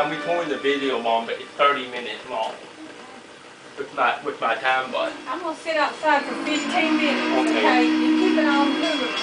I'm recording the video, Mom, but it's 30 minutes long with my time button. I'm gonna sit outside for 15 minutes, Okay. okay? You keep it on moving.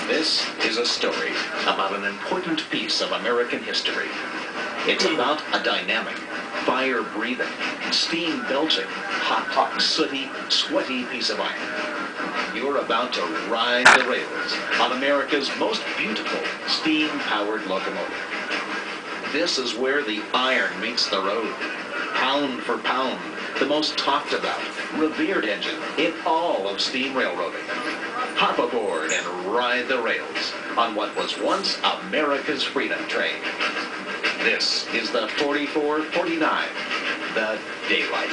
This is a story about an important piece of American history. It's about a dynamic, fire-breathing, steam-belching, hot, sooty, sweaty piece of iron. You're about to ride the rails on America's most beautiful steam-powered locomotive. This is where the iron meets the road. Pound for pound, the most talked about, revered engine in all of steam railroading. Hop aboard and ride the rails on what was once America's freedom train. This is the 4449, the Daylight.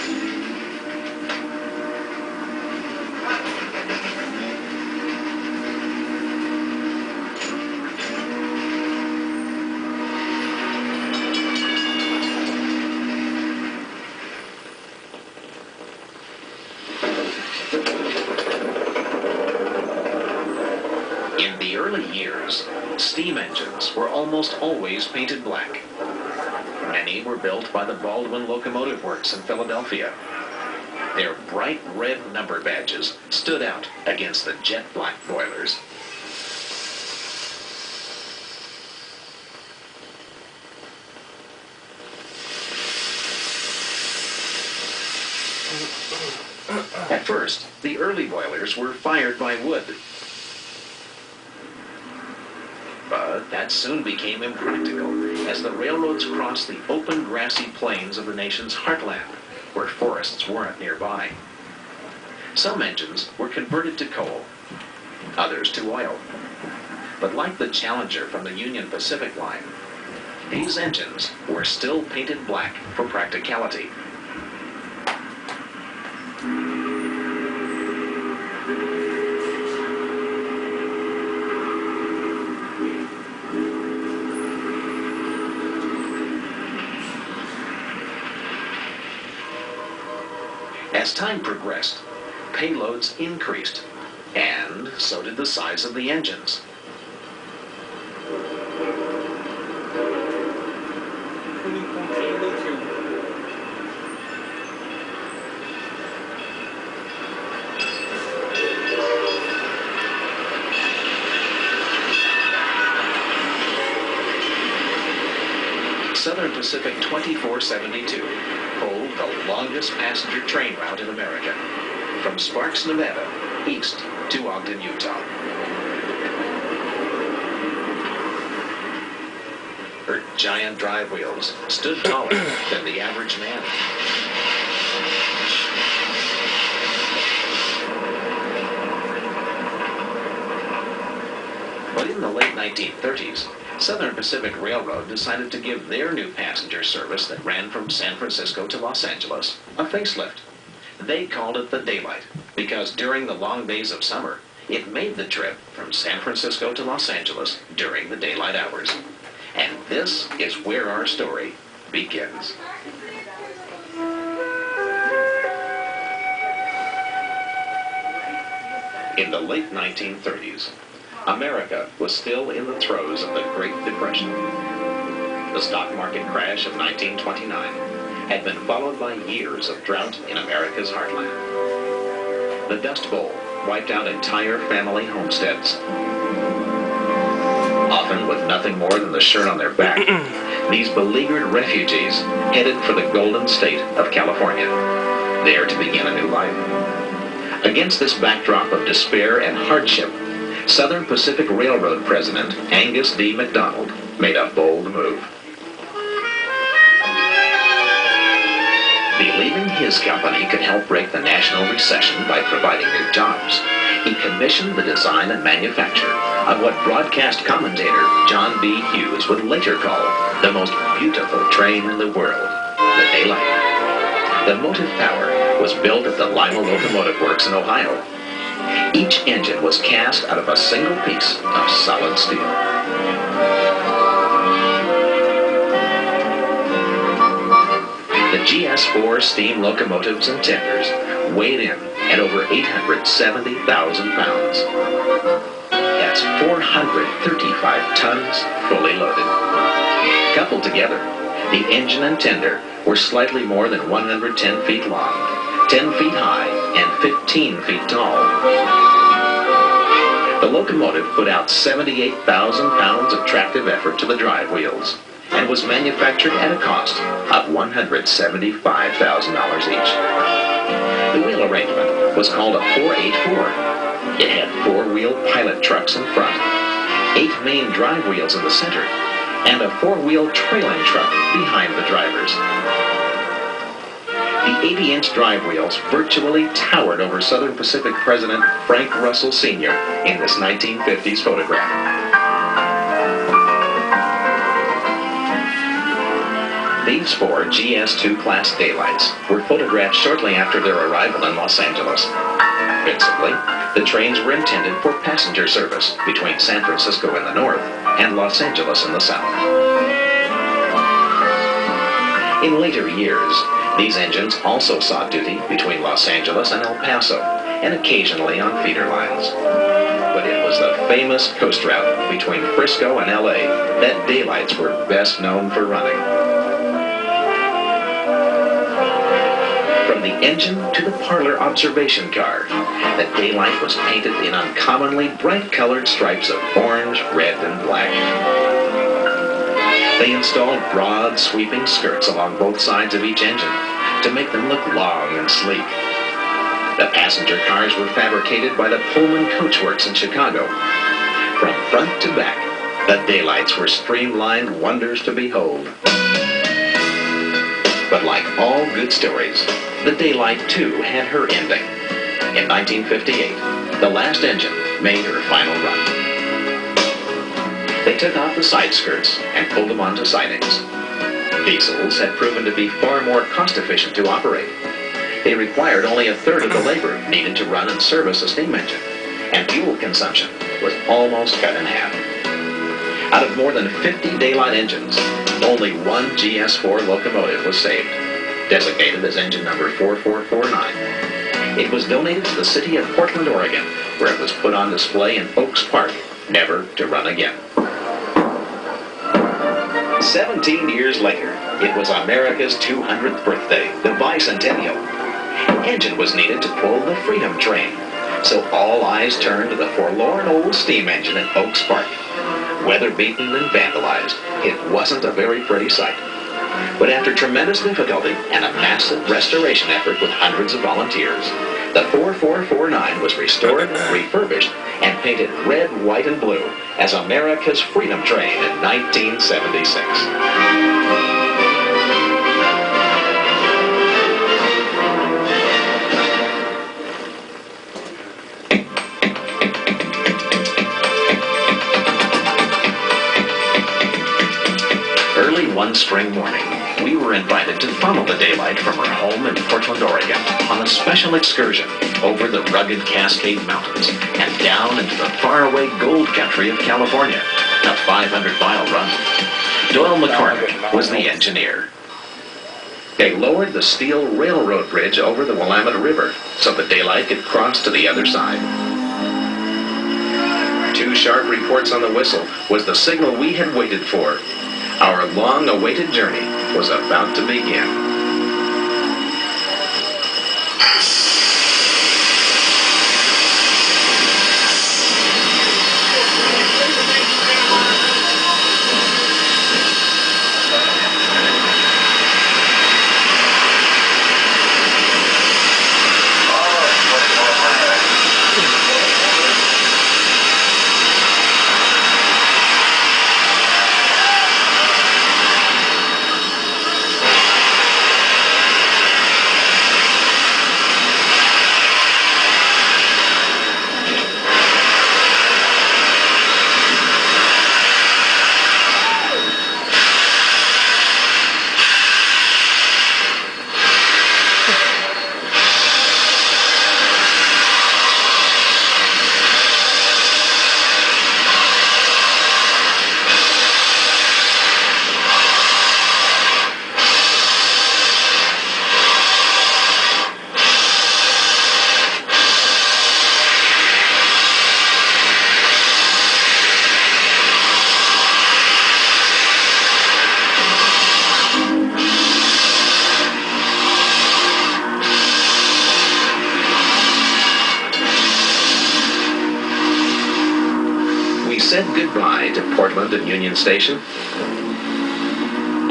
In the early years, steam engines were almost always painted black. Many were built by the Baldwin Locomotive Works in Philadelphia. Their bright red number badges stood out against the jet black boilers. At first, the early boilers were fired by wood. But that soon became impractical as the railroads crossed the open grassy plains of the nation's heartland, where forests weren't nearby. Some engines were converted to coal, others to oil. But like the Challenger from the Union Pacific line, these engines were still painted black for practicality. As time progressed, payloads increased, and so did the size of the engines. Southern Pacific 2472 pulled the longest passenger train route in America, from Sparks, Nevada, east to Ogden, Utah. Her giant drive wheels stood taller than the average man. But in the late 1930s, Southern Pacific Railroad decided to give their new passenger service that ran from San Francisco to Los Angeles a facelift. They called it the Daylight because during the long days of summer, it made the trip from San Francisco to Los Angeles during the daylight hours. And this is where our story begins. In the late 1930s, America was still in the throes of the Great Depression. The stock market crash of 1929 had been followed by years of drought in America's heartland. The Dust Bowl wiped out entire family homesteads. Often with nothing more than the shirt on their back, these beleaguered refugees headed for the golden state of California, there to begin a new life. Against this backdrop of despair and hardship, Southern Pacific Railroad President Angus D. MacDonald made a bold move. Believing his company could help break the national recession by providing new jobs, he commissioned the design and manufacture of what broadcast commentator John B. Hughes would later call the most beautiful train in the world, the Daylight. The motive power was built at the Lima Locomotive Works in Ohio. Each engine was cast out of a single piece of solid steel. The GS4 steam locomotives and tenders weighed in at over 870,000 pounds. That's 435 tons fully loaded. Coupled together, the engine and tender were slightly more than 110 feet long, 10 feet high, and 15 feet tall. The locomotive put out 78,000 pounds of tractive effort to the drive wheels and was manufactured at a cost of $175,000 each. The wheel arrangement was called a 484. It had four-wheel pilot trucks in front, 8 main drive wheels in the center, and a four-wheel trailing truck behind the drivers. The 80-inch drive wheels virtually towered over Southern Pacific President Frank Russell Sr. in this 1950s photograph. These four GS2 class Daylights were photographed shortly after their arrival in Los Angeles. Principally, the trains were intended for passenger service between San Francisco in the north and Los Angeles in the south. In later years, these engines also saw duty between Los Angeles and El Paso, and occasionally on feeder lines. But it was the famous coast route between Frisco and LA that Daylights were best known for running. From the engine to the parlor observation car, the Daylight was painted in uncommonly bright-colored stripes of orange, red, and black. They installed broad, sweeping skirts along both sides of each engine to make them look long and sleek. The passenger cars were fabricated by the Pullman Coach Works in Chicago. From front to back, the Daylights were streamlined wonders to behold. But like all good stories, the Daylight too had her ending. In 1958, the last engine made her final run. They took off the side skirts and pulled them onto sidings. Diesels had proven to be far more cost-efficient to operate. They required only a third of the labor needed to run and service a steam engine, and fuel consumption was almost cut in half. Out of more than 50 Daylight engines, only one GS4 locomotive was saved, designated as engine number 4449. It was donated to the city of Portland, Oregon, where it was put on display in Oaks Park, never to run again. 17 years later, it was America's 200th birthday, the bicentennial. An engine was needed to pull the Freedom Train, so all eyes turned to the forlorn old steam engine in Oaks Park. Weather-beaten and vandalized, it wasn't a very pretty sight. But after tremendous difficulty and a massive restoration effort with hundreds of volunteers, the 4449 was restored, refurbished, and painted red, white, and blue as America's Freedom Train in 1976. Early one spring morning, we were invited to follow the Daylight from her home in Portland, Oregon, on a special excursion over the rugged Cascade Mountains and down into the faraway gold country of California, a 500-mile run. Doyle McCormick was the engineer. They lowered the steel railroad bridge over the Willamette River so the Daylight could cross to the other side. 2 sharp reports on the whistle was the signal we had waited for. Our long-awaited journey was about to begin. Portland and Union Station.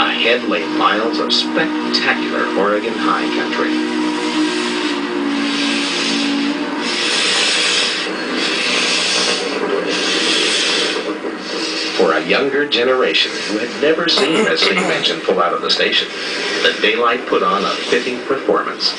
Ahead lay miles of spectacular Oregon high country. For a younger generation who had never seen a steam engine pull out of the station, the Daylight put on a fitting performance.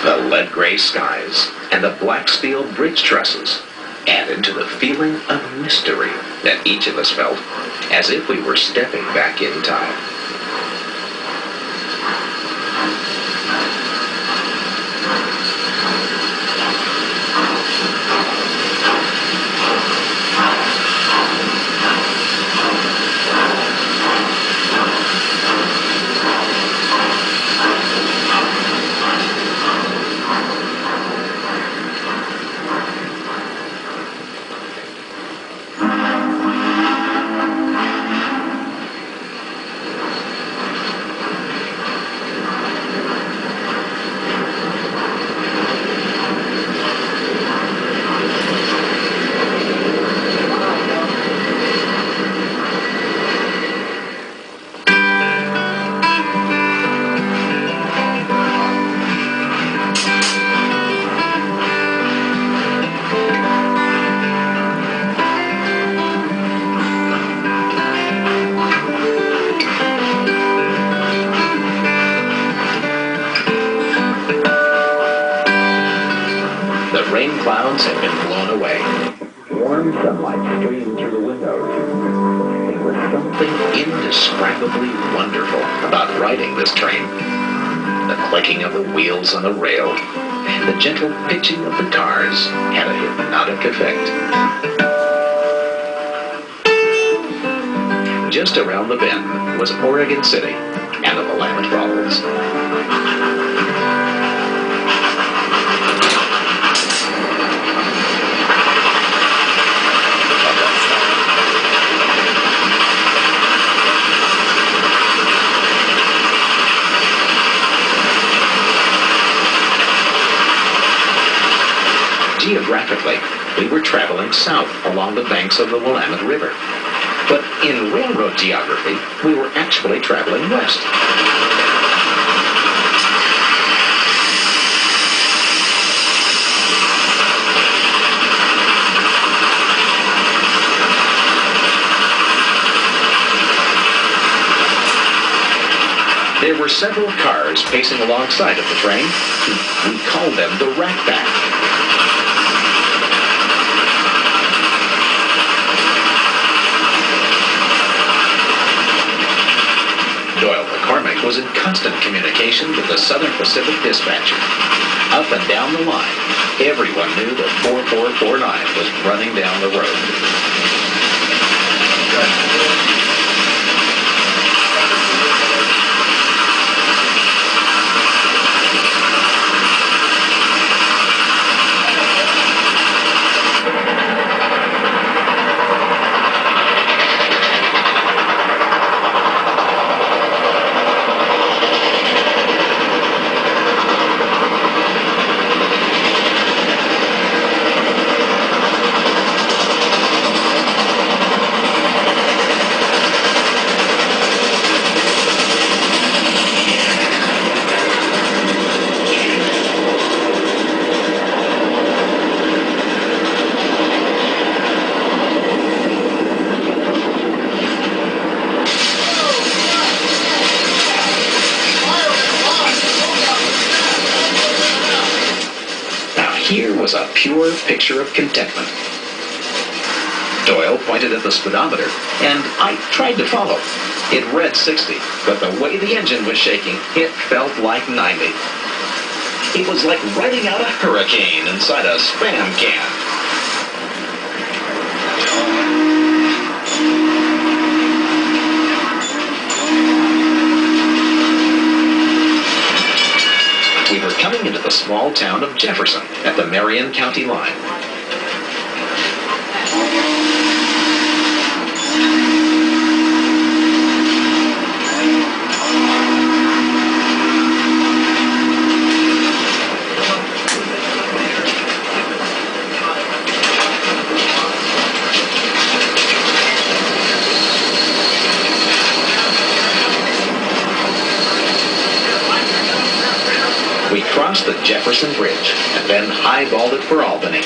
The lead gray skies and the black steel bridge trusses added to the feeling of mystery that each of us felt, as if we were stepping back in time. The rain clouds had been blown away. Warm sunlight streamed through the windows. There was something indescribably wonderful about riding this train. The clicking of the wheels on the rail, the gentle pitching of the cars had a hypnotic effect. Just around the bend was Oregon City and the Willamette Falls. Geographically, we were traveling south along the banks of the Willamette River. But in railroad geography, we were actually traveling west. There were several cars pacing alongside of the train. We called them the Rat Pack. Doyle McCormick was in constant communication with the Southern Pacific dispatcher. Up and down the line, everyone knew that 4449 was running down the road. here was a pure picture of contentment. Doyle pointed at the speedometer, and I tried to follow. It read 60, but the way the engine was shaking, it felt like 90. It was like riding out a hurricane inside a Spam can. We were coming into the small town of Jefferson at the Marion County line. We crossed the Jefferson Bridge and then highballed it for Albany.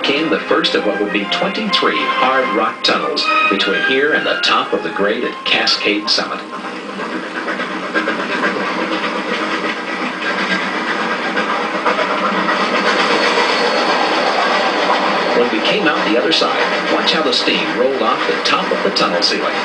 Came the first of what would be 23 hard rock tunnels between here and the top of the grade at Cascade Summit. When we came out the other side, watch how the steam rolled off the top of the tunnel ceiling.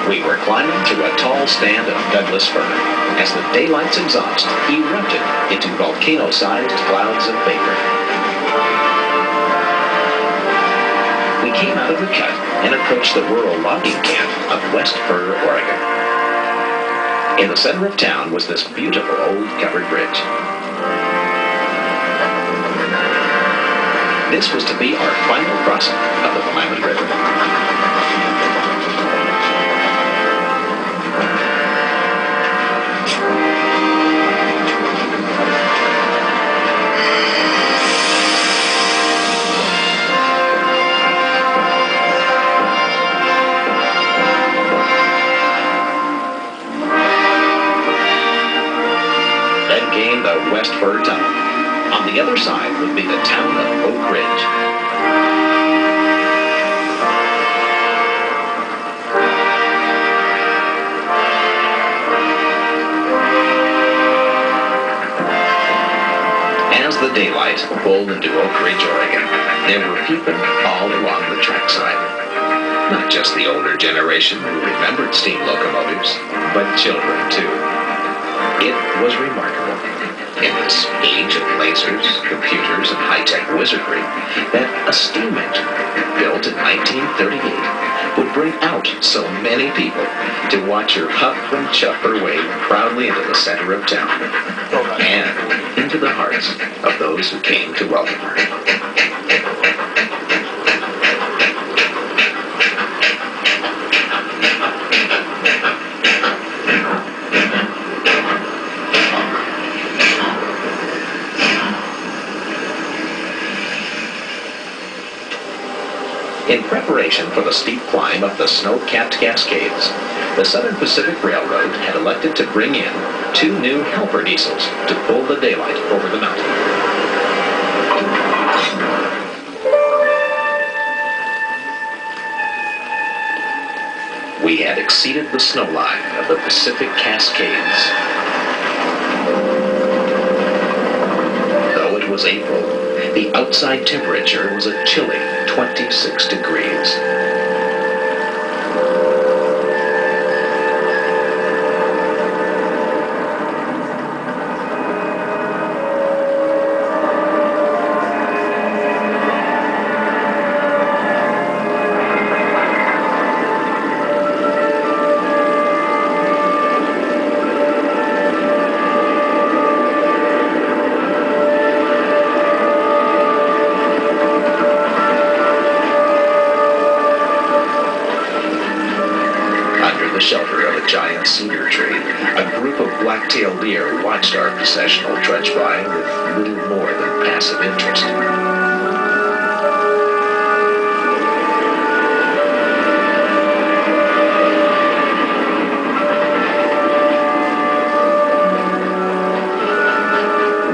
We were climbing through a tall stand of Douglas fir as the daylight's exhaust erupted into volcano-sized clouds of vapor. came out of the cut and approached the rural logging camp of West Fur, Oregon. In the center of town was this beautiful old covered bridge. This was to be our final crossing of the Willamette River. Then came the West Fur Tunnel. On the other side would be the town of Oak Ridge. As the daylight pulled into Oak Ridge, Oregon, there were people all along the trackside. Not just the older generation who remembered steam locomotives, but children too. It was remarkable, in this age of lasers, computers, and high-tech wizardry, that a steam engine built in 1938 would bring out so many people to watch her huff and chuff her way proudly into the center of town and into the hearts of those who came to welcome her. In preparation for the steep climb up the snow-capped Cascades, the Southern Pacific Railroad had elected to bring in 2 new helper diesels to pull the daylight over the mountain. We had exceeded the snow line of the Pacific Cascades. Though it was April, the outside temperature was a chilly 26 degrees. Shelter of a giant cedar tree, a group of black-tailed deer watched our processional trudge by with little more than passive interest.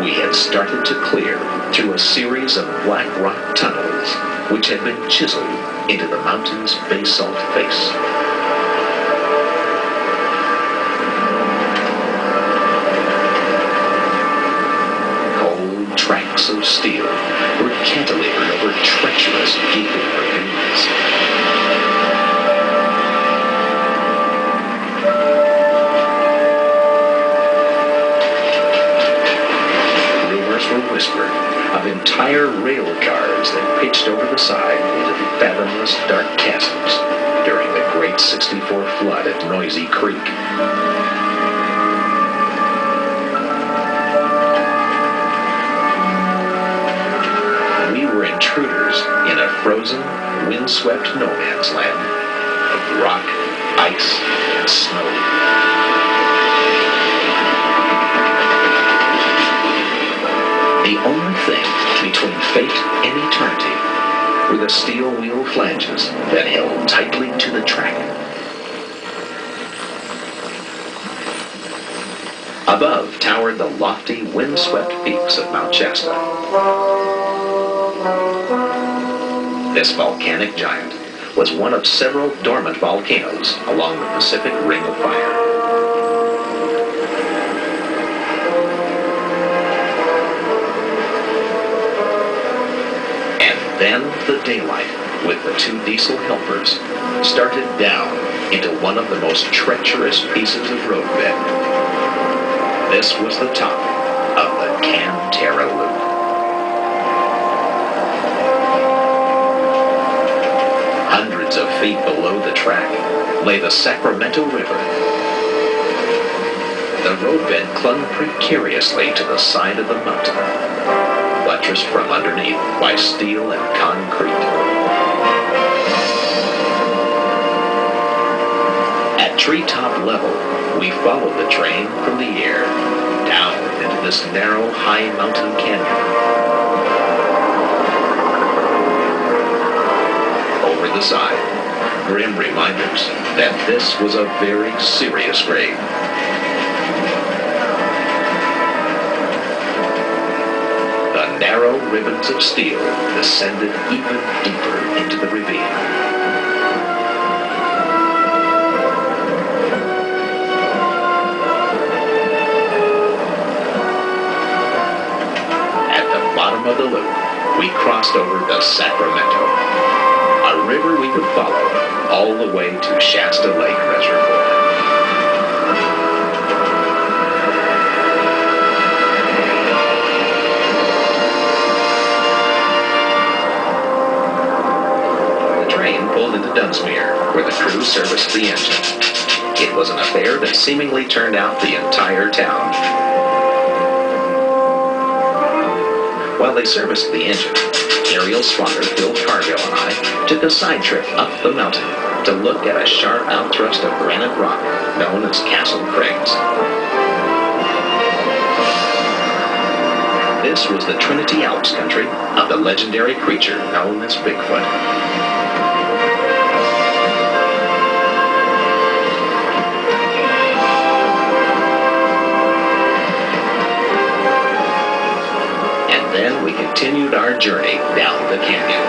We had started to clear through a series of black rock tunnels which had been chiseled into the mountain's basalt face. Tracks of steel were cantilevered over treacherous, gaping ravines. Rumors were whispered of entire rail cars that pitched over the side into fathomless dark chasms during the Great 64 flood at Noisy Creek. Intruders in a frozen, windswept no man's land of rock, ice, and snow. The only thing between fate and eternity were the steel wheel flanges that held tightly to the track. Above towered the lofty, windswept peaks of Mount Shasta. This volcanic giant was one of several dormant volcanoes along the Pacific Ring of Fire. And then the daylight, with the 2 diesel helpers, started down into one of the most treacherous pieces of roadbed. This was the top of the Can-Terra Loop. hundreds of feet below the track lay the Sacramento River. The roadbed clung precariously to the side of the mountain, buttressed from underneath by steel and concrete. At treetop level, we followed the train from the air down into this narrow, high mountain canyon. Over the side, grim reminders that this was a very serious grade. The narrow ribbons of steel descended even deeper into the ravine. Of the loop, we crossed over the Sacramento, a river we could follow all the way to Shasta Lake Reservoir. The train pulled into Dunsmuir, where the crew serviced the engine. It was an affair that seemingly turned out the entire town. While they serviced the engine, aerial spotter Phil Cargill and I took a side trip up the mountain to look at a sharp outthrust of granite rock known as Castle Craigs. This was the Trinity Alps country of the legendary creature known as Bigfoot. Then we continued our journey down the canyon.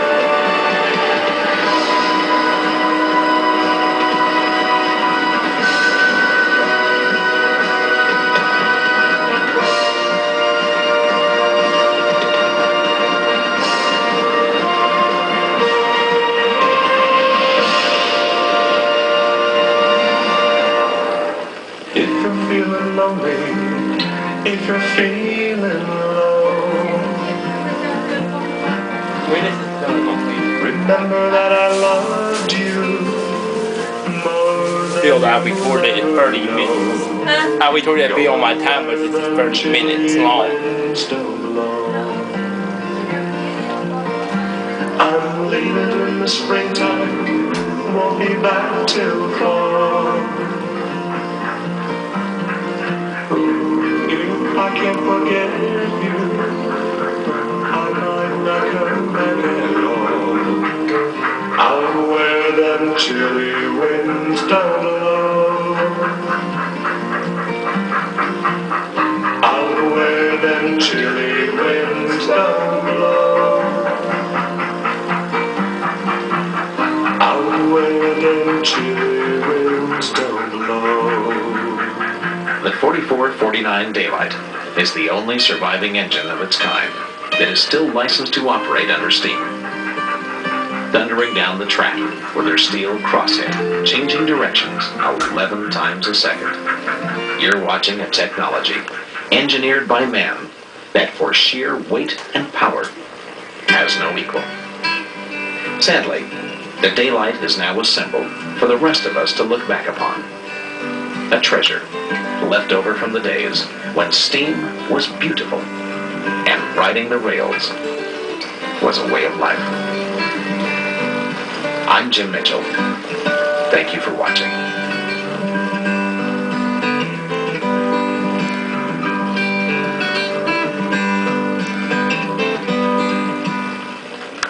If you're feeling lonely, if you're feeling low, remember that I loved you more than Still, I recorded it 30 minutes. Huh? I recorded that video on my timer, it's 30 minutes long. still belong. I'm leaving in the springtime, won't be back till fall. If I can't forget you, I might not come back at all. Out where them chilly winds don't blow, out where them chilly winds don't blow, out where them chilly winds don't blow. The 4449 Daylight is the only surviving engine of its kind that is still licensed to operate under steam. Thundering down the track with her steel crosshead, changing directions 11 times a second. You're watching a technology engineered by man that for sheer weight and power has no equal. Sadly, the Daylight is now a symbol for the rest of us to look back upon. A treasure left over from the days when steam was beautiful and riding the rails was a way of life. I'm Jim Mitchell. Thank you for watching.